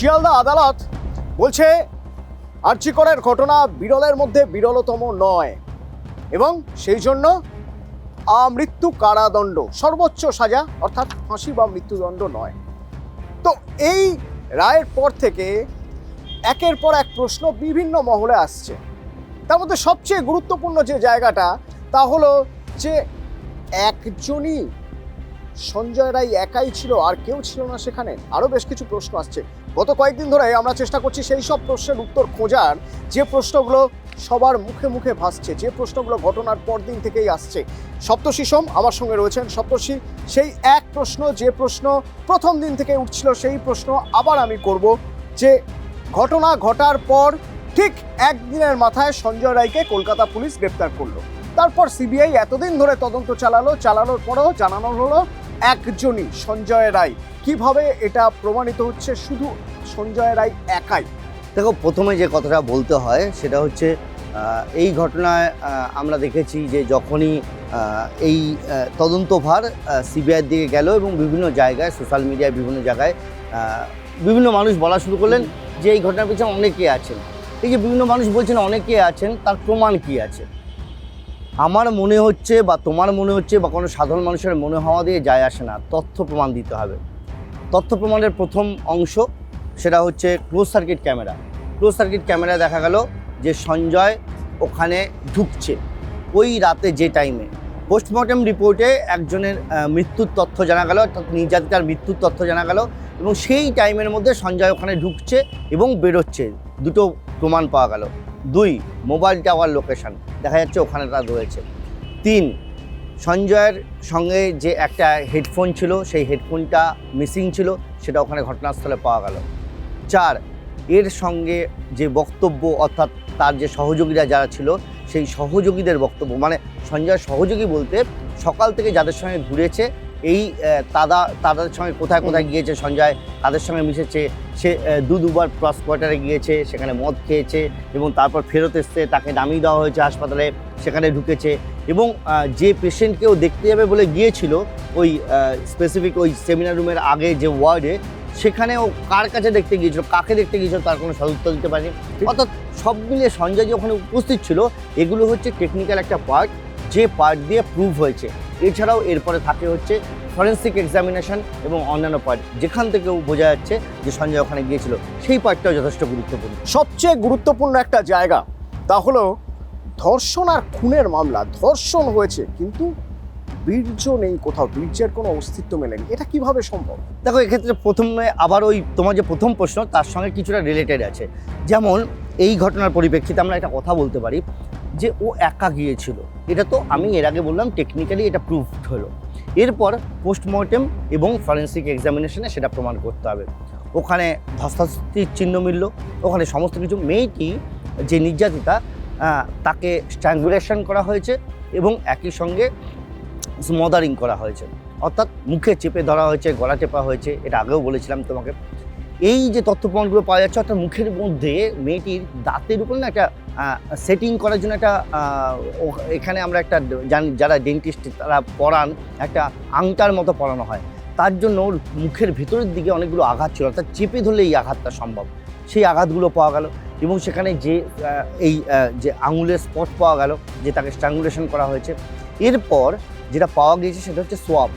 শিয়ালদা আদালত বলছে আরজি করের ঘটনা বিরলের মধ্যে বিরলতম নয় এবং সেই জন্য মৃত্যু কারাদণ্ড সর্বোচ্চ সাজা অর্থাৎ ফাঁসি বা মৃত্যুদণ্ড নয়। তো এই রায়ের পর থেকে একের পর এক প্রশ্ন বিভিন্ন মহলে আসছে। তার মধ্যে সবচেয়ে গুরুত্বপূর্ণ যে জায়গাটা তা হলো যে একজনই সঞ্জয় রায় একাই ছিল, আর কেউ ছিল না সেখানে। আরও বেশ কিছু প্রশ্ন আসছে। গত কয়েকদিন ধরে আমরা চেষ্টা করছি সেই সব প্রশ্নের উত্তর খোঁজার, যে প্রশ্নগুলো সবার মুখে মুখে ভাসছে, যে প্রশ্নগুলো ঘটনার পর দিন থেকেই আসছে। সপ্তর্ষি সোম আমার সঙ্গে রয়েছেন। সপ্তর্ষি, সেই এক প্রশ্ন, যে প্রশ্ন প্রথম দিন থেকে উঠছিল, সেই প্রশ্ন আবার আমি করব যে ঘটনা ঘটার পর ঠিক একদিনের মাথায় সঞ্জয় রায়কে কলকাতা পুলিশ গ্রেপ্তার করলো। তারপর সিবিআই এতদিন ধরে তদন্ত চালানোর পরেও জানানো হলো একজনই সঞ্জয় রায়। কিভাবে এটা প্রমাণিত হচ্ছে শুধু সঞ্জয় রায় একাই? দেখো, প্রথমে যে কথাটা বলতে হয় সেটা হচ্ছে এই ঘটনায় আমরা দেখেছি যে যখনই এই তদন্তভার সিবিআইয়ের দিকে গেল এবং বিভিন্ন জায়গায় সোশ্যাল মিডিয়ায় বিভিন্ন জায়গায় বিভিন্ন মানুষ বলা শুরু করলেন যে এই ঘটনার পিছনে অনেকে আছেন। এই যে বিভিন্ন মানুষ বলছেন অনেকে আছেন, তার প্রমাণ কি আছে? আমার মনে হচ্ছে বা তোমার মনে হচ্ছে বা কোনো সাধারণ মানুষের মনে হওয়া দিয়ে যায় আসে না, তথ্য প্রমাণ দিতে হবে। তথ্য প্রমাণের প্রথম অংশ সেটা হচ্ছে close circuit camera. Close circuit ক্যামেরায় দেখা গেল যে সঞ্জয় ওখানে ঢুকছে ওই রাতে, যে টাইমে পোস্টমর্টেম রিপোর্টে একজনের মৃত্যুর তথ্য জানা গেল, অর্থাৎ নির্যাতিতার মৃত্যুর তথ্য জানা গেল, এবং সেই টাইমের মধ্যে সঞ্জয় ওখানে ঢুকছে এবং বেরোচ্ছে। দুটো প্রমাণ পাওয়া গেল। 2, মোবাইল টাওয়ার লোকেশন দেখা যাচ্ছে ওখানে তার রয়েছে। 3, সঞ্জয়ের সঙ্গে যে একটা হেডফোন ছিল সেই হেডফোনটা মিসিং ছিল, সেটা ওখানে ঘটনাস্থলে পাওয়া গেল। 4, এর সঙ্গে যে বক্তব্য, অর্থাৎ তার যে সহযোগীরা যারা ছিল সেই সহযোগীদের বক্তব্য, মানে সঞ্জয়ের সহযোগী বলতে সকাল থেকে যাদের সঙ্গে ঘুরেছে, এই তাদের সঙ্গে কোথায় কোথায় গিয়েছে সঞ্জয়, তাদের সঙ্গে মিশেছে, সে দুবার ক্রস কোয়ার্টারে গিয়েছে, সেখানে মদ খেয়েছে এবং তারপর ফেরত এসছে, তাকে নামিয়ে দেওয়া হয়েছে হাসপাতালে, সেখানে ঢুকেছে এবং যে পেশেন্টকেও দেখতে যাবে বলে গিয়েছিল ওই স্পেসিফিক ওই সেমিনার রুমের আগে যে ওয়ার্ডে, সেখানেও কার কাছে দেখতে গিয়েছিল, কাকে দেখতে গিয়েছিল তার কোনো সদুত্তর দিতে পারেনি। অর্থাৎ সব মিলিয়ে সঞ্জয় যে ওখানে উপস্থিত ছিল, এগুলো হচ্ছে টেকনিক্যাল একটা পার্ট, যে পার্ট দিয়ে প্রুভ হয়েছে। এছাড়াও এরপরে থাকে হচ্ছে ফরেন্সিক এক্সামিনেশন এবং অন্যান্য পার্ট, যেখান থেকেও বোঝা যাচ্ছে যে সঞ্জয় ওখানে গিয়েছিল, সেই পার্টটাও যথেষ্ট গুরুত্বপূর্ণ। সবচেয়ে গুরুত্বপূর্ণ একটা জায়গা তা হলো ধর্ষণ আর খুনের মামলা। ধর্ষণ হয়েছে কিন্তু বীর্য নেই কোথাও, বীর্যের কোনো অস্তিত্ব মেলেনি। এটা কিভাবে সম্ভব? দেখো, এক্ষেত্রে প্রথমে আবার ওই তোমার যে প্রথম প্রশ্ন তার সঙ্গে কিছুটা রিলেটেড আছে। যেমন এই ঘটনার পরিপ্রেক্ষিতে আমরা একটা কথা বলতে পারি যে ও একা গিয়েছিল, এটা তো আমি এর আগে বললাম টেকনিক্যালি এটা প্রুভড হলো। এরপর পোস্টমর্টেম এবং ফরেন্সিক এক্সামিনেশনে সেটা প্রমাণ করতে হবে। ওখানে ধস্তাধস্তির চিহ্ন মিলল, ওখানে সমস্ত কিছু। মেয়েটি যে নির্যাতিতা, তাকে স্ট্র্যাঙ্গুলেশন করা হয়েছে এবং একই সঙ্গে স্মদারিং করা হয়েছে, অর্থাৎ মুখে চেপে ধরা হয়েছে, গলা টেপা হয়েছে। এটা আগেও বলেছিলাম তোমাকে। এই যে তথ্য প্রমাণগুলো পাওয়া যাচ্ছে, অর্থাৎ মুখের মধ্যে মেয়েটির দাঁতের উপর না একটা সেটিং করার জন্য একটা এখানে আমরা একটা জানি, যারা ডেন্টিস্ট তারা পরান, একটা আংটার মতো পরানো হয়, তার জন্য ওর মুখের ভেতরের দিকে অনেকগুলো আঘাত ছিল, অর্থাৎ চেপে ধরলে এই আঘাতটা সম্ভব। সেই আঘাতগুলো পাওয়া গেল এবং সেখানে যে এই যে আঙুলের স্পট পাওয়া গেল যে তাকে স্ট্র্যাঙ্গুলেশন করা হয়েছে। এরপর যেটা পাওয়া গিয়েছে সেটা হচ্ছে সোয়াব।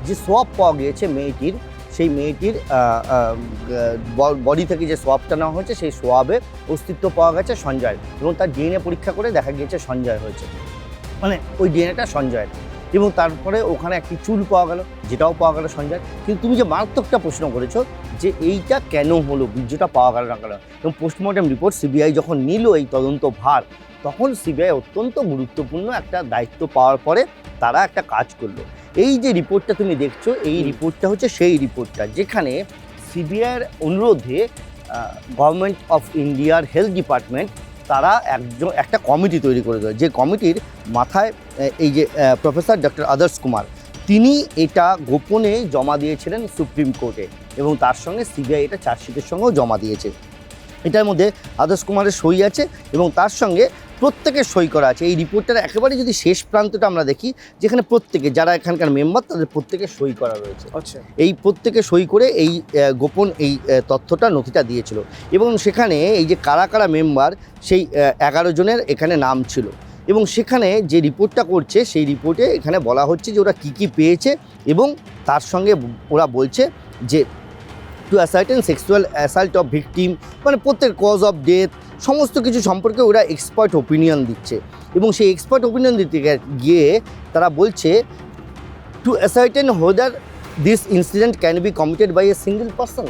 যে সোয়াব পাওয়া গিয়েছে মেয়েটির, সেই মেয়েটির বডি থেকে যে সোয়াবটা নেওয়া হয়েছে, সেই সোয়াবে অস্তিত্ব পাওয়া গেছে সঞ্জয়, এবং তার ডিএনএ পরীক্ষা করে দেখা গিয়েছে সঞ্জয় হয়েছে, মানে ওই ডিএনএটা সঞ্জয়ের। এবং তারপরে ওখানে একটি চুল পাওয়া গেল, যেটাও পাওয়া গেল সঞ্জয়। কিন্তু তুমি যে মারাত্মকটা প্রশ্ন করেছো যে এইটা কেন হলো, বীর্যটা পাওয়া গেল না কেন, এবং পোস্টমর্টেম রিপোর্ট সিবিআই যখন নিল এই তদন্ত ভার, তখন সিবিআই অত্যন্ত গুরুত্বপূর্ণ একটা দায়িত্ব পাওয়ার পরে তারা একটা কাজ করলো। এই যে রিপোর্টটা তুমি দেখছো, এই রিপোর্টটা হচ্ছে সেই রিপোর্টটা যেখানে সিবিআইয়ের অনুরোধে গভর্নমেন্ট অফ ইন্ডিয়ার হেলথ ডিপার্টমেন্ট তারা একটা কমিটি তৈরি করে দেয়, যে কমিটির মাথায় এই যে প্রফেসর ডক্টর আদর্শ কুমার, তিনি এটা গোপনে জমা দিয়েছিলেন সুপ্রিম কোর্টে, এবং তার সঙ্গে সিবিআই এটা চার্জশিটের সঙ্গেও জমা দিয়েছে। এটার মধ্যে আদর্শ কুমারের সই আছে এবং তার সঙ্গে প্রত্যেকের সই করা আছে। এই রিপোর্টটার একেবারে যদি শেষ প্রান্তটা আমরা দেখি, যেখানে প্রত্যেকে যারা এখানকার মেম্বার তাদের প্রত্যেকের সই করা রয়েছে। আচ্ছা, এই প্রত্যেকে সই করে এই গোপন এই তথ্যটা নথিটা দিয়েছিল, এবং সেখানে এই যে কারা কারা মেম্বার সেই 11 জনের এখানে নাম ছিল। এবং সেখানে যে রিপোর্টটা করছে সেই রিপোর্টে এখানে বলা হচ্ছে যে ওরা কী পেয়েছে, এবং তার সঙ্গে ওরা বলছে যে to ascertain sexual assault of victim, মানে প্রত্যেক কজ অফ ডেথ সমস্ত কিছু সম্পর্কে ওরা এক্সপার্ট ওপিনিয়ন দিচ্ছে। এবং সেই এক্সপার্ট ওপিনিয়ন দিতে গিয়ে তারা বলছে to ascertain whether this incident can be committed by a single person.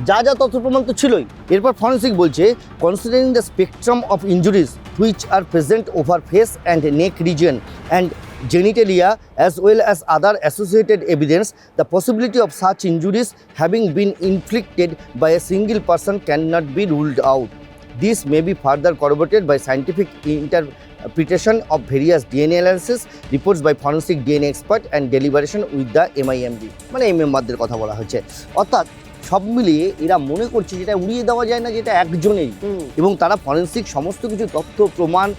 যা যা তথ্য প্রমাণ তো ছিলই। এরপর ফরেন্সিক বলছে considering the spectrum of injuries which are present over face and neck region and genitalia as well as other associated evidence, the possibility of such injuries having been inflicted by a single person cannot be ruled out. This may be further corroborated by scientific interpretation of various DNA analysis reports by forensic DNA expert and deliberation with the MIMD. মানে এই মেম্বারদের কথা বলা হয়েছে। অর্থাৎ সব মিলিয়ে এরা মনে করছে যেটা উড়িয়ে দেওয়া যায় না, যেটা একজনেরই, এবং তারা ফরেন্সিক সমস্ত কিছু তথ্য প্রমাণ,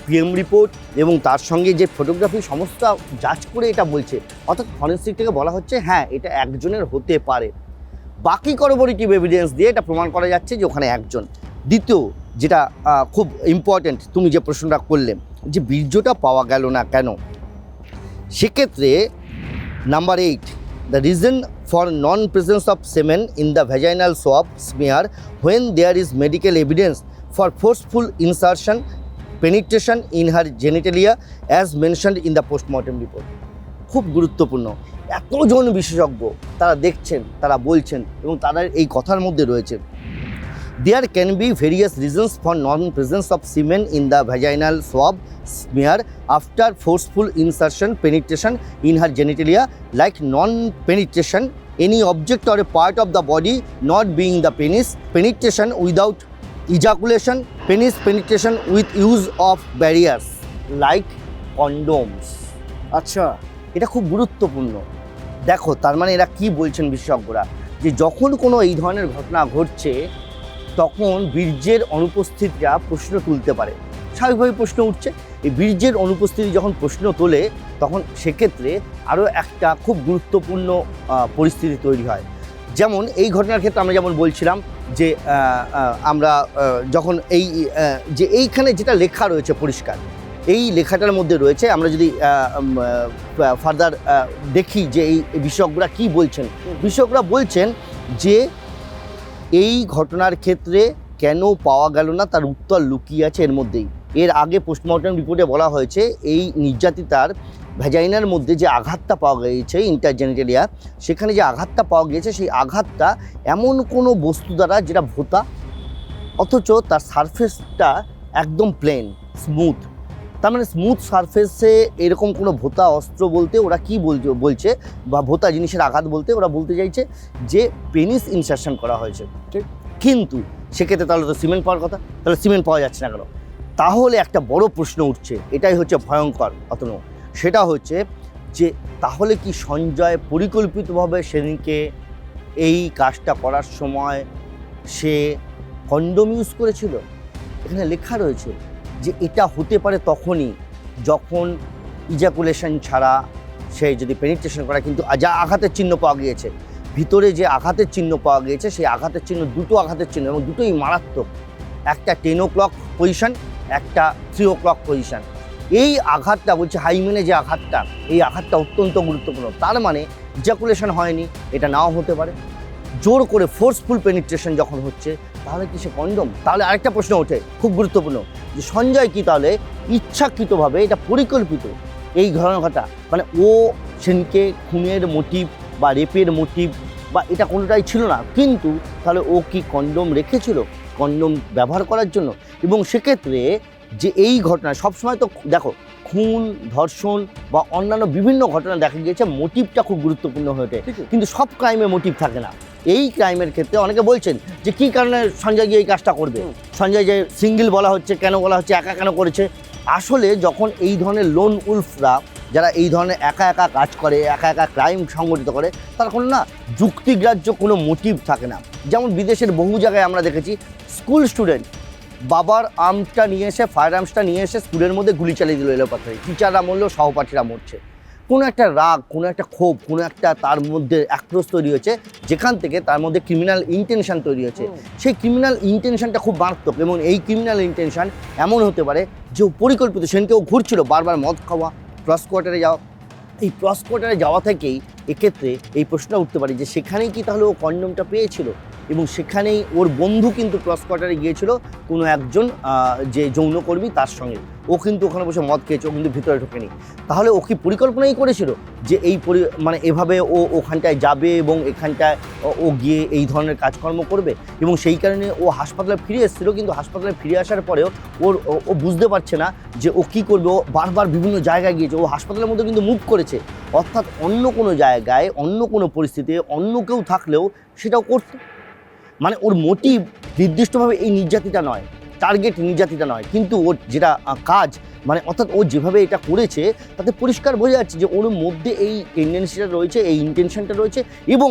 পিএম রিপোর্ট এবং তার সঙ্গে যে ফটোগ্রাফি সমস্ত যাচ করে এটা বলছে। অর্থাৎ ফরেন্সিক থেকে বলা হচ্ছে হ্যাঁ এটা একজনের হতে পারে। বাকি করবোরেটিভ এভিডেন্স দিয়ে এটা প্রমাণ করা যাচ্ছে যে ওখানে একজন। দ্বিতীয় যেটা খুব ইম্পর্ট্যান্ট, তুমি যে প্রশ্নটা করলে যে বীর্যটা পাওয়া গেল না কেন, সেক্ষেত্রে number 8, the reason for non-presence of semen in the vaginal swab smear when there is medical evidence for forceful insertion penetration in her genitalia as mentioned in the postmortem report. খুব গুরুত্বপূর্ণ। এতজন বিশেষজ্ঞ তারা দেখছেন, তারা বলছেন, এবং তাদের এই কথার মধ্যে রয়েছে there can be various reasons for non-presence of semen in the vaginal swab smear after forceful insertion penetration in her genitalia, like non-penetration, any object or a part of the body not being the penis, penetration without ejaculation, penis penetration with use of barriers like condoms. আচ্ছা, এটা খুব গুরুত্বপূর্ণ। দেখো তার মানে এরা কি বলছেন বিশেষজ্ঞরা, যে যখন কোনো এই ধরনের ঘটনা ঘটছে তখন বীর্যের অনুপস্থিতিটা প্রশ্ন তুলতে পারে। স্বাভাবিকভাবে প্রশ্ন উঠছে। এই বীর্যের অনুপস্থিতি যখন প্রশ্ন তোলে তখন সেক্ষেত্রে আরও একটা খুব গুরুত্বপূর্ণ পরিস্থিতি তৈরি হয়। যেমন এই ঘটনার ক্ষেত্রে আমরা যেমন বলছিলাম যে আমরা যখন এই যে এইখানে যেটা লেখা রয়েছে পরিষ্কার, এই লেখাটার মধ্যে রয়েছে, আমরা যদি ফার্দার দেখি যে এই বিশেষজ্ঞরা কী বলছেন। বিশেষজ্ঞরা বলছেন যে এই ঘটনার ক্ষেত্রে কেন পাওয়া গেল না তার উত্তর লুকিয়ে আছে এর মধ্যেই। এর আগে পোস্টমর্টম রিপোর্টে বলা হয়েছে এই নির্যাতিতার ভ্যাজাইনার মধ্যে যে আঘাতটা পাওয়া গিয়েছে ইন্টারজেনিটালিয়া, সেখানে যে আঘাতটা পাওয়া গিয়েছে সেই আঘাতটা এমন কোনো বস্তু দ্বারা যেটা ভোঁতা, অথচ তার সারফেসটা একদম প্লেন স্মুথ। তার মানে স্মুথ সারফেসে এরকম কোনো ভোঁতা অস্ত্র বলতে ওরা কী বলছে বা ভোঁতা জিনিসের আঘাত বলতে ওরা বলতে চাইছে যে পেনিস ইনসারশন করা হয়েছে। ঠিক, কিন্তু সেক্ষেত্রে তাহলে তো সিমেন্ট পাওয়ার কথা, তাহলে সিমেন্ট পাওয়া যাচ্ছে না কেন? তাহলে একটা বড় প্রশ্ন উঠছে, এটাই হচ্ছে ভয়ঙ্কর অতনু, সেটা হচ্ছে যে তাহলে কি সঞ্জয় পরিকল্পিতভাবে সেদিনকে এই কাজটা করার সময় সে কন্ডোম ইউজ করেছিল? এখানে লেখা রয়েছে যে এটা হতে পারে তখনই যখন ইজাকুলেশন ছাড়া সে যদি পেনিট্রেশন করা, কিন্তু যা আঘাতের চিহ্ন পাওয়া গিয়েছে, ভিতরে যে আঘাতের চিহ্ন পাওয়া গিয়েছে সেই আঘাতের চিহ্ন, দুটো আঘাতের চিহ্ন, এবং দুটোই মারাত্মক। একটা 10 o'clock পজিশন, একটা 3 o'clock পজিশন। এই আঘাতটা বলছে হাইমেনে যে আঘাতটা, এই আঘাতটা অত্যন্ত গুরুত্বপূর্ণ। তার মানে ইজাকুলেশন হয়নি, এটা নাও হতে পারে। জোর করে ফোর্সফুল পেনিট্রেশন যখন হচ্ছে তাহলে কি সে কন্ডোম? তাহলে আরেকটা প্রশ্ন ওঠে খুব গুরুত্বপূর্ণ, যে সঞ্জয় কি তাহলে ইচ্ছাকৃতভাবে এটা পরিকল্পিত এই ঘটনাটা, মানে ও সেনকে খুনের মোটিভ বা রেপের মোটিভ বা এটা কোনোটাই ছিল না, কিন্তু তাহলে ও কি কন্ডোম রেখেছিল কন্ডোম ব্যবহার করার জন্য? এবং সেক্ষেত্রে যে এই ঘটনা সবসময় তো দেখো খুন, ধর্ষণ বা অন্যান্য বিভিন্ন ঘটনা দেখা গিয়েছে মোটিভটা খুব গুরুত্বপূর্ণ হয়ে ওঠে, কিন্তু সব ক্রাইমে মোটিভ থাকে না। এই ক্রাইমের ক্ষেত্রে অনেকে বলছেন যে কী কারণে সঞ্জয় গিয়ে এই কাজটা করবে, সঞ্জয় যে সিঙ্গেল বলা হচ্ছে, কেন বলা হচ্ছে, একা কেন করেছে? আসলে যখন এই ধরনের লোন উলফরা, যারা এই ধরনের একা একা কাজ করে, একা একা ক্রাইম সংগঠিত করে, তার কোনো না যুক্তিগ্রাহ্য কোনো মোটিভ থাকে না। যেমন বিদেশের বহু জায়গায় আমরা দেখেছি স্কুল স্টুডেন্ট বাবার আর্মসটা নিয়ে এসে, ফায়ার আর্মসটা নিয়ে এসে স্কুলের মধ্যে গুলি চালিয়ে দিল এলোপাথারি। টিচাররা মরলো, সহপাঠীরা মরছে। কোনো একটা রাগ, কোনো একটা ক্ষোভ, কোনো একটা তার মধ্যে আক্রোশ তৈরি হয়েছে, যেখান থেকে তার মধ্যে ক্রিমিনাল ইন্টেনশন তৈরি হয়েছে। সেই ক্রিমিনাল ইন্টেনশনটা খুব মারাত্মক, এবং এই ক্রিমিনাল ইন্টেনশন এমন হতে পারে যে পরিকল্পিত। সেদিনকে ও ঘুরছিল, বারবার মদ খাওয়া, ক্রস কোয়ার্টারে যাওয়া। এই ক্রস কোয়ার্টারে যাওয়া থেকেই এক্ষেত্রে এই প্রশ্নটা উঠতে পারে যে সেখানেই কি তাহলে ও কন্ডোমটা পেয়েছিল, এবং সেখানেই ওর বন্ধু কিন্তু ক্রস কোয়ার্টারে গিয়েছিল কোনো একজন যে যৌনকর্মী তার সঙ্গে। ও কিন্তু ওখানে বসে মদ খেয়েছে, ও কিন্তু ভিতরে ঢোকেনি। তাহলে ও কি পরিকল্পনাই করেছিল যে এই মানে এভাবে ও ওখানটায় যাবে এবং এখানটায় ও গিয়ে এই ধরনের কাজকর্ম করবে? এবং সেই কারণে ও হাসপাতালে ফিরে এসেছিলো, কিন্তু হাসপাতালে ফিরে আসার পরেও ও বুঝতে পারছে না যে ও কী করবে। ও বারবার বিভিন্ন জায়গায় গিয়েছে, ও হাসপাতালের মধ্যে কিন্তু মুভ করেছে। অর্থাৎ অন্য কোনো জায়গায়, অন্য কোনো পরিস্থিতিতে অন্য কেউ থাকলেও সেটাও করতো। মানে ওর মোটিভ নির্দিষ্টভাবে এই নির্যাতিতা নয়, টার্গেট নির্যাতিতা নয়, কিন্তু ওর যেটা কাজ, মানে অর্থাৎ ও যেভাবে এটা করেছে তাতে পরিষ্কার বোঝা যাচ্ছে যে ওর মধ্যে এই টেন্ডেন্সিটা রয়েছে, এই ইন্টেনশনটা রয়েছে। এবং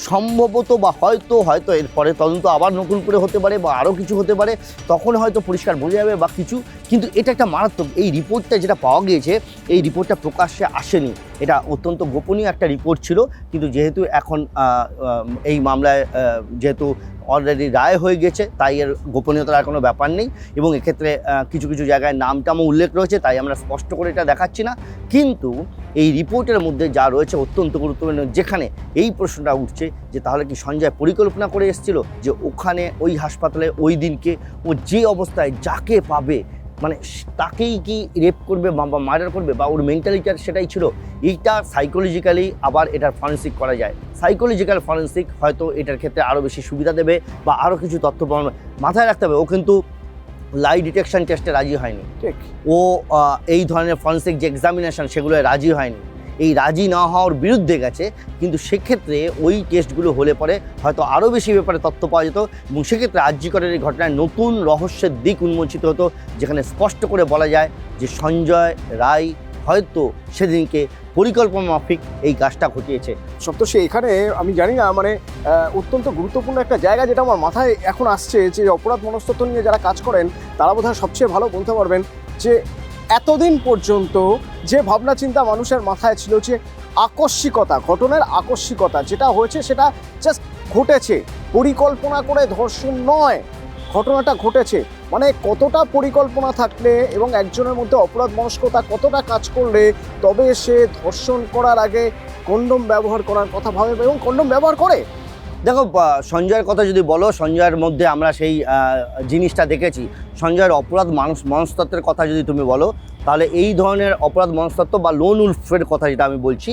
সম্ভবত বা হয়তো এরপরে তদন্ত আবার নতুন করে হতে পারে বা আরও কিছু হতে পারে, তখন হয়তো পরিষ্কার বোঝা যাবে বা কিছু। কিন্তু এটা একটা মারাত্মক, এই রিপোর্টটা যেটা পাওয়া গিয়েছে, এই রিপোর্টটা প্রকাশ্যে আসেনি। এটা অত্যন্ত গোপনীয় একটা রিপোর্ট ছিল, কিন্তু যেহেতু এখন এই মামলায় যেহেতু অলরেডি রায় হয়ে গেছে, তাই এর গোপনীয়তার আর কোনো ব্যাপার নেই। এবং এক্ষেত্রে কিছু কিছু জায়গায় নামটামও উল্লেখ রয়েছে, তাই আমরা স্পষ্ট করে এটা দেখাচ্ছি না। কিন্তু এই রিপোর্টের মধ্যে যা রয়েছে অত্যন্ত গুরুত্বপূর্ণ, যেখানে এই প্রশ্নটা উঠছে যে তাহলে কি সঞ্জয় পরিকল্পনা করে এসেছিল যে ওখানে ওই হাসপাতালে ওই দিনকে ও যে অবস্থায় যাকে পাবে মানে তাকেই কি রেপ করবে বা মার্ডার করবে, বা ওর মেন্টালিটার সেটাই ছিল? এইটা সাইকোলজিক্যালি আবার এটার ফরেন্সিক করা যায়। সাইকোলজিক্যাল ফরেন্সিক হয়তো এটার ক্ষেত্রে আরও বেশি সুবিধা দেবে বা আরও কিছু তথ্য মাথায় রাখতে হবে। ও কিন্তু লাই ডিটেকশন টেস্টে রাজি হয়নি, ঠিক। ও এই ধরনের ফরেন্সিক যে এক্সামিনেশন সেগুলোয় রাজি হয়নি। এই রাজি না হওয়ার বিরুদ্ধে গেছে, কিন্তু সেক্ষেত্রে ওই টেস্টগুলো হলে পরে হয়তো আরও বেশি ব্যাপারে তথ্য পাওয়া যেত, এবং সেক্ষেত্রে আরজি করের এই ঘটনায় নতুন রহস্যের দিক উন্মোচিত হতো, যেখানে স্পষ্ট করে বলা যায় যে সঞ্জয় রায় হয়তো সেদিনকে পরিকল্পনা মাফিক এই কাজটা ঘটিয়েছে। সপ্তর্ষি, এখানে আমি জানি না, মানে অত্যন্ত গুরুত্বপূর্ণ একটা জায়গা যেটা আমার মাথায় এখন আসছে, যে অপরাধ মনস্তত্ত্ব নিয়ে যারা কাজ করেন তারা বোধহয় সবচেয়ে ভালো বলতে পারবেন যে এতদিন পর্যন্ত যে ভাবনা চিন্তা মানুষের মাথায় ছিল যে আকস্মিকতা, ঘটনার আকস্মিকতা যেটা হয়েছে সেটা জাস্ট ঘটেছে, পরিকল্পনা করে ধর্ষণ নয়, ঘটনাটা ঘটেছে। মানে কতটা পরিকল্পনা থাকলে এবং একজনের মধ্যে অপরাধ মনস্কতা কতটা কাজ করলে তবে সে ধর্ষণ করার আগে কন্ডোম ব্যবহার করার কথা ভাবে এবং কন্ডোম ব্যবহার করে। দেখো, সঞ্জয়ের কথা যদি বলো, সঞ্জয়ের মধ্যে আমরা সেই জিনিসটা দেখেছি। সঞ্জয়ের অপরাধ মনস্তত্ত্বের কথা যদি তুমি বলো, তাহলে এই ধরনের অপরাধ মনস্তত্ত্ব বা লোন উলফের কথা যেটা আমি বলছি,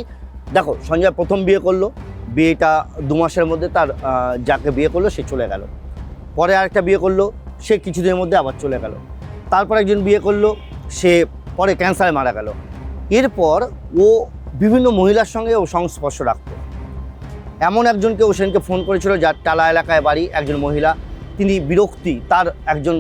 দেখো সঞ্জয় প্রথম বিয়ে করলো, বিয়েটা 2 মাসের মধ্যে তার যাকে বিয়ে করলো সে চলে গেল। পরে আরেকটা বিয়ে করলো, সে কিছুদিনের মধ্যে আবার চলে গেল। তারপর একজন বিয়ে করলো, সে পরে ক্যান্সারে মারা গেল। এরপর ও বিভিন্ন মহিলার সঙ্গে ও সংস্পর্শ রাখতো। এমন একজনকে ও সেদিনকে ফোন করেছিল যার টালা এলাকায় বাড়ি, একজন মহিলা। তিনি বিরক্তি, তার একজন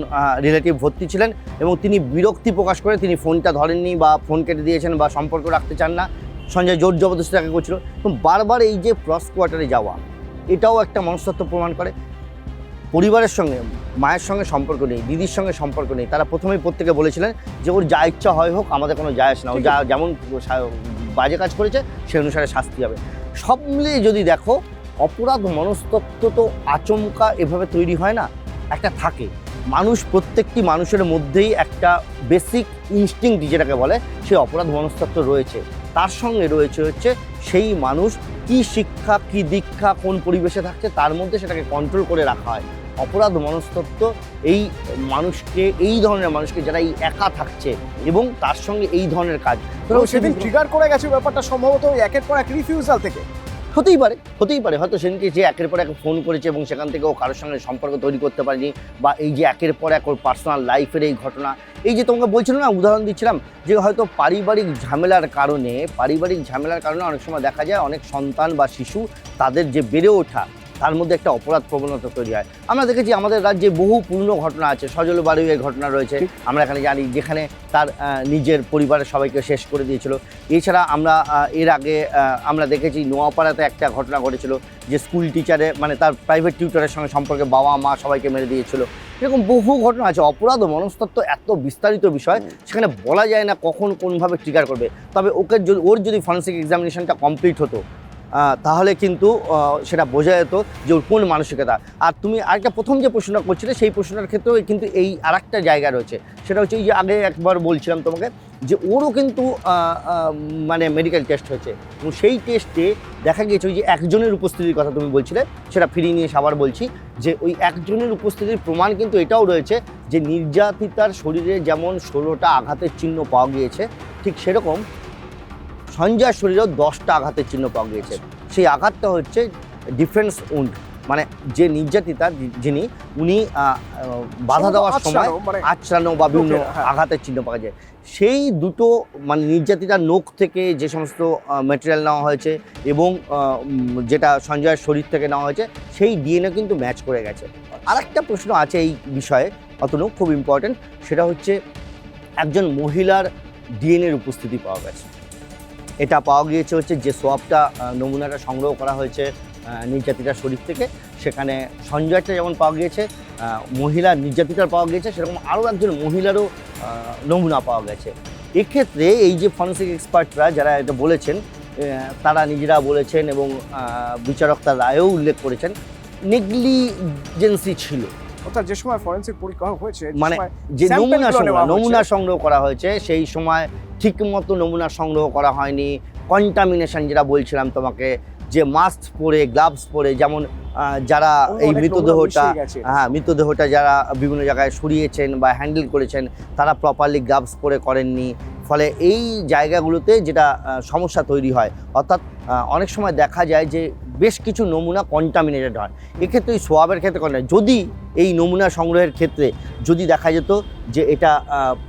রিলেটিভ ভর্তি ছিলেন, এবং তিনি বিরক্তি প্রকাশ করে তিনি ফোনটা ধরেননি বা ফোন কেটে দিয়েছেন বা সম্পর্ক রাখতে চান না। সঞ্জয় জোর জবরদস্তি তাকে করছিল। এবং বারবার এই যে ক্রস কোয়ার্টারে যাওয়া, এটাও একটা মনস্তত্ত্ব প্রমাণ করে। পরিবারের সঙ্গে, মায়ের সঙ্গে সম্পর্ক নেই, দিদির সঙ্গে সম্পর্ক নেই। তারা প্রথমেই প্রত্যেকে বলেছিলেন যে ওর যা ইচ্ছা হয় হোক, আমাদের কোনো যায় আসে না, ও যা যেমন বাজে কাজ করেছে সেই অনুসারে শাস্তি হবে। সব মিলিয়ে যদি দেখো, অপরাধ মনস্তত্ত্ব তো আচমকা এভাবে তৈরি হয় না, একটা থাকে। মানুষ, প্রত্যেকটি মানুষের মধ্যেই একটা বেসিক ইনস্টিংক্ট যেটাকে বলে, সেই অপরাধ মনস্তত্ত্ব রয়েছে। তার সঙ্গে রয়েছে হচ্ছে সেই মানুষ কি শিক্ষা, কি দীক্ষা, কোন পরিবেশে থাকছে, তার মধ্যে সেটাকে কন্ট্রোল করে রাখা হয়। অপরাধ মনস্তত্ত্ব এই মানুষকে, এই ধরনের মানুষকে যারা এই একা থাকছে এবং তার সঙ্গে এই ধরনের কাজ, সেদিন ট্রিগার করে গেছে ব্যাপারটা সম্ভবত একের পর এক রিফিউজাল থেকে। হতেই পারে হয়তো সেদিনকে যে একের পর এক ফোন করেছে এবং সেখান থেকে ও কারোর সঙ্গে সম্পর্ক তৈরি করতে পারেনি, বা এই যে একের পর এক ওর পার্সোনাল লাইফের এই ঘটনা, এই যে তোমাকে বলছিলাম না, উদাহরণ দিচ্ছিলাম যে হয়তো পারিবারিক ঝামেলার কারণে অনেক সময় দেখা যায় অনেক সন্তান বা শিশু তাদের যে বেড়ে ওঠা, তার মধ্যে একটা অপরাধ প্রবণতা তৈরি হয়। আমরা দেখেছি আমাদের রাজ্যে বহু পুরনো ঘটনা আছে, সজল বাড়ির ঘটনা রয়েছে, আমরা এখানে জানি, যেখানে তার নিজের পরিবারের সবাইকে শেষ করে দিয়েছিল। এছাড়া আমরা এর আগে আমরা দেখেছি নোয়াপাড়াতে একটা ঘটনা ঘটেছিল, যে স্কুল টিচারে মানে তার প্রাইভেট টিউটরের সঙ্গে সম্পর্কে বাবা মা সবাইকে মেরে দিয়েছিল। এরকম বহু ঘটনা আছে। অপরাধ ও মনস্তত্ত্ব এত বিস্তারিত বিষয়, সেখানে বলা যায় না কখন কোনভাবে ট্রিগার করবে। তবে ওর যদি ফরেন্সিক এক্সামিনেশনটা কমপ্লিট হতো তাহলে কিন্তু সেটা বোঝা যেত যে ওর কোন মানসিকতা। আর তুমি আরেকটা প্রথম যে প্রশ্নটা করছিলে, সেই প্রশ্নটার ক্ষেত্রেও কিন্তু এই আরেকটা জায়গা রয়েছে, সেটা হচ্ছে এই যে আগে একবার বলছিলাম তোমাকে যে ওরও কিন্তু মানে মেডিকেল টেস্ট হয়েছে, এবং সেই টেস্টে দেখা গিয়েছে ওই যে একজনের উপস্থিতির কথা তুমি বলছিলে, সেটা ফিরিয়ে নিয়ে আবার বলছি যে ওই একজনের উপস্থিতির প্রমাণ কিন্তু এটাও রয়েছে যে নির্যাতিতার শরীরে যেমন 16টা আঘাতের চিহ্ন পাওয়া গিয়েছে, ঠিক সেরকম সঞ্জয়ের শরীরেও 10টা আঘাতের চিহ্ন পাওয়া গিয়েছে। সেই আঘাতটা হচ্ছে ডিফেন্স উন্ড, মানে যে নির্যাতিতা যিনি উনি বাধা দেওয়ার সময় আঁচড়ানো বা বিভিন্ন আঘাতের চিহ্ন পাওয়া যায়। সেই দুটো মানে নির্যাতিতার নখ থেকে যে সমস্ত ম্যাটেরিয়াল নেওয়া হয়েছে এবং যেটা সঞ্জয়ের শরীর থেকে নেওয়া হয়েছে, সেই ডিএনএ কিন্তু ম্যাচ করে গেছে। আরেকটা প্রশ্ন আছে এই বিষয়ে, অতনু, খুব ইম্পর্টেন্ট, সেটা হচ্ছে একজন মহিলার ডিএনএর উপস্থিতি পাওয়া গেছে। এটা পাওয়া গিয়েছে হচ্ছে যে সোয়াবটা নমুনাটা সংগ্রহ করা হয়েছে নির্যাতিতার শরীর থেকে, সেখানে সঞ্জয়টা যেমন পাওয়া গিয়েছে, মহিলা নির্যাতিতার পাওয়া গিয়েছে, সেরকম আরও একজন মহিলারও নমুনা পাওয়া গেছে। এক্ষেত্রে এই যে ফরেন্সিক এক্সপার্টরা যারা এটা বলেছেন, তারা নিজেরা বলেছেন এবং বিচারক তার রায়েও উল্লেখ করেছেন, নেগলিজেন্সি ছিল। অর্থাৎ যে সময় ফরেন্সিক পরীক্ষা হয়েছে, মানে যে নমুনা সংগ্রহ করা হয়েছে, সেই সময় ঠিকমতো নমুনা সংগ্রহ করা হয়নি। কন্টামিনেশন যেটা বলছিলাম তোমাকে, যে মাস্ক পরে, গ্লাভস পরে, যেমন যারা এই মৃতদেহটা যারা বিভিন্ন জায়গায় সরিয়েছেন বা হ্যান্ডেল করেছেন, তারা প্রপারলি গ্লাভস পরে করেননি, ফলে এই জায়গাগুলোতে যেটা সমস্যা তৈরি হয়। অর্থাৎ অনেক সময় দেখা যায় যে বেশ কিছু নমুনা কন্টামিনেটেড হয়। এক্ষেত্রে এই সোয়াবের ক্ষেত্রে করে, যদি এই নমুনা সংগ্রহের ক্ষেত্রে যদি দেখা যেত যে এটা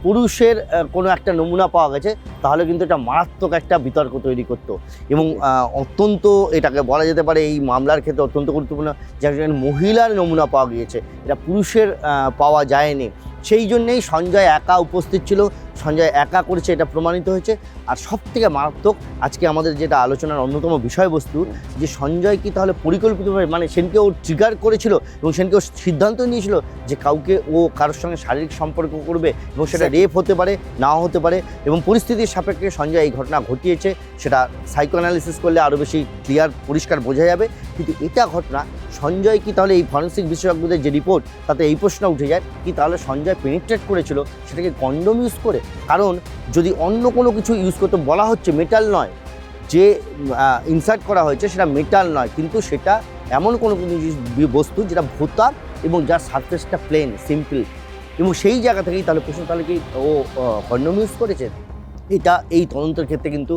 পুরুষের কোনো একটা নমুনা পাওয়া গেছে, তাহলে কিন্তু এটা মারাত্মক একটা বিতর্ক তৈরি করতো। এবং অত্যন্ত এটাকে বলা যেতে পারে এই মামলার ক্ষেত্রে অত্যন্ত গুরুত্বপূর্ণ যে একজন মহিলার নমুনা পাওয়া গিয়েছে, এটা পুরুষের পাওয়া যায়নি। সেই জন্যেই সঞ্জয় একা উপস্থিত ছিল, সঞ্জয় একা করেছে, এটা প্রমাণিত হয়েছে। আর সবথেকে মারাত্মক আজকে আমাদের যেটা আলোচনার অন্যতম বিষয়বস্তু, যে সঞ্জয় কি তাহলে পরিকল্পিতভাবে, মানে সেনকে ও ট্রিগার করেছিল এবং সেনকে ও সিদ্ধান্ত নিয়েছিল যে কাউকে ও কারোর সঙ্গে শারীরিক সম্পর্ক করবে, এবং সেটা রেপ হতে পারে, নাও হতে পারে, এবং পরিস্থিতির সাপেক্ষে সঞ্জয় এই ঘটনা ঘটিয়েছে। সেটা সাইকো অ্যানালিসিস করলে আরও বেশি ক্লিয়ার পরিষ্কার বোঝা যাবে। কিন্তু এটা ঘটনা, সঞ্জয় কি তাহলে এই ফরেন্সিক বিশেষজ্ঞদের যে রিপোর্ট, তাতে এই প্রশ্ন উঠে যায় কি তাহলে সঞ্জয় পেনিট্রেট করেছিল সেটাকে কন্ডোম ইউজ করে? কারণ যদি অন্য কোনো কিছু ইউজ করতে বলা হচ্ছে, মেটাল নয়, যে ইনসার্ট করা হয়েছে সেটা মেটাল নয়, কিন্তু সেটা এমন কোনো বস্তু যেটা ভোঁতা এবং যার সারফেসটা প্লেন, সিম্পল, এবং সেই জায়গা থেকেই তাহলে প্রশ্ন, তাহলে কি ও কন্ডোম ইউজ করেছে? এটা এই তদন্তের ক্ষেত্রে কিন্তু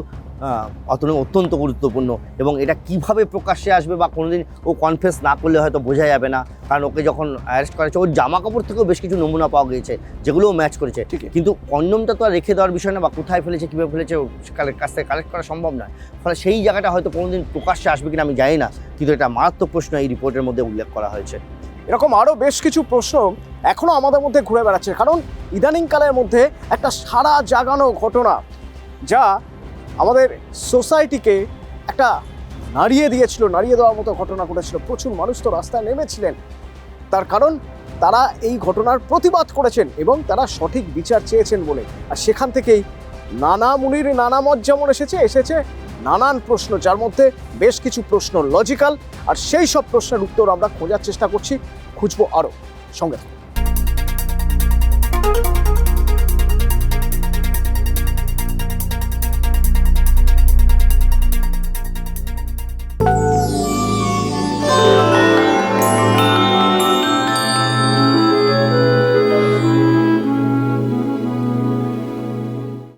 অত্যন্ত গুরুত্বপূর্ণ। এবং এটা কিভাবে প্রকাশ্যে আসবে বা কোনোদিন ও কনফেস না করলে হয়তো বোঝা যাবে না, কারণ ওকে যখন অ্যারেস্ট করা হয়েছে ওর জামা কাপড় থেকেও বেশ কিছু নমুনা পাওয়া গিয়েছে যেগুলোও ম্যাচ করেছে। কিন্তু কন্ডোমটা তো আর রেখে দেওয়ার বিষয় না, বা কোথায় ফেলেছে, কীভাবে ফেলেছে কাছ থেকে কালেক্ট করা সম্ভব নয়। ফলে সেই জায়গাটা হয়তো কোনোদিন প্রকাশ্যে আসবে কিনা আমি জানি না, কিন্তু এটা মারাত্মক প্রশ্ন এই রিপোর্টের মধ্যে উল্লেখ করা হয়েছে। এরকম আরও বেশ কিছু প্রশ্ন এখনও আমাদের মধ্যে ঘুরে বেড়াচ্ছে, কারণ ইদানিংকালের মধ্যে একটা সারা জাগানো ঘটনা যা আমাদের সোসাইটিকে একটা নাড়িয়ে দিয়েছিল, নাড়িয়ে দেওয়ার মতো ঘটনা ঘটেছিল। প্রচুর মানুষ তো রাস্তায় নেমেছিলেন, তার কারণ তারা এই ঘটনার প্রতিবাদ করেছেন এবং তারা সঠিক বিচার চেয়েছেন বলে। আর সেখান থেকেই নানা মুনির নানা মত যেমন এসেছে নানান প্রশ্ন, যার মধ্যে বেশ কিছু প্রশ্ন লজিক্যাল, আর সেই সব প্রশ্নের উত্তর আমরা খোঁজার চেষ্টা করছি, খুঁজবো আরও। সঙ্গে